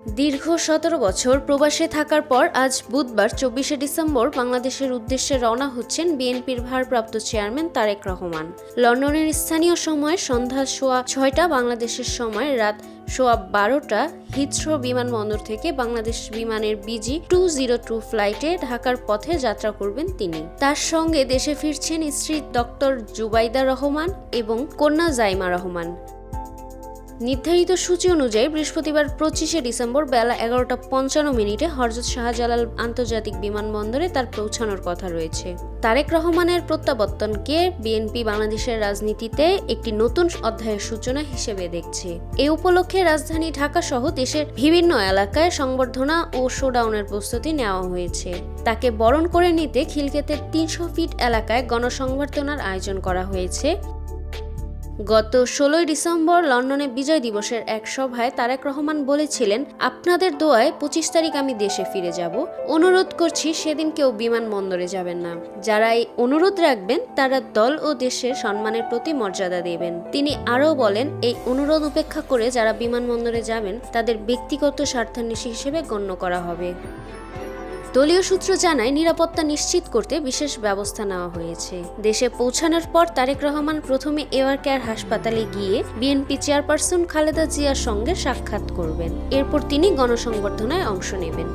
দীর্ঘ ১৭ বছর প্রবাসে থাকার পর আজ বুধবার ২৪শে ডিসেম্বর বাংলাদেশের উদ্দেশ্যে রওনা হচ্ছেন বিএনপির ভারপ্রাপ্ত চেয়ারম্যান তারেক রহমান। লন্ডনের স্থানীয় সময় সন্ধ্যা ৬:৩০ বাংলাদেশের সময় রাত ১২:১২ হিথ্রো বিমানবন্দর থেকে বাংলাদেশ বিমানের BG202 ফ্লাইটে ঢাকার পথে যাত্রা করবেন তিনি। তার সঙ্গে দেশে ফিরছেন স্ত্রী ডক্টর জুবাইদা রহমান এবং কন্যা জাইমা রহমান। নির্ধারিত সূচি অনুযায়ী বৃহস্পতিবার ২৫শে ডিসেম্বর বেলা ১১:৫৫ হযরত শাহজালাল আন্তর্জাতিক বিমানবন্দরে তার পৌঁছানোর কথা রয়েছে। তারেক রহমানের প্রত্যাবর্তনকে বিএনপি বাংলাদেশের রাজনীতিতে একটি নতুন অধ্যায়ের সূচনা হিসেবে দেখছে। এ উপলক্ষে রাজধানী ঢাকা সহ দেশের বিভিন্ন এলাকায় সংবর্ধনা ও শোডাউনের প্রস্তুতি নেওয়া হয়েছে। তাকে বরণ করে নিতে খিলক্ষেতের ৩০০ ফিট এলাকায় গণসংবর্ধনার আয়োজন করা হয়েছে। গত ১৬ ডিসেম্বর লন্ডনে বিজয় দিবসের এক সভায় তারেক রহমান বলেছিলেন, আপনাদের দোয়ায় ২৫ তারিখ আমি দেশে ফিরে যাব। অনুরোধ করছি সেদিন কেউ বিমানবন্দরে যাবেন না। যারা এই অনুরোধ রাখবেন তারা দল ও দেশের সম্মানের প্রতি মর্যাদা দেবেন। তিনি আরও বলেন, এই অনুরোধ উপেক্ষা করে যারা বিমানবন্দরে যাবেন তাদের ব্যক্তিগত স্বার্থান্বেষী হিসেবে গণ্য করা হবে। দলীয় সূত্র জানায়, নিরাপত্তা নিশ্চিত করতে বিশেষ ব্যবস্থা নেওয়া হয়েছে। দেশে পৌঁছানোর পর তারেক রহমান প্রথমে এওয়ার কেয়ার হাসপাতালে গিয়ে বিএনপি চেয়ারপারসন খালেদা জিয়ার সঙ্গে সাক্ষাৎ করবেন। এরপর তিনি গণসংবর্ধনায় অংশ নেবেন।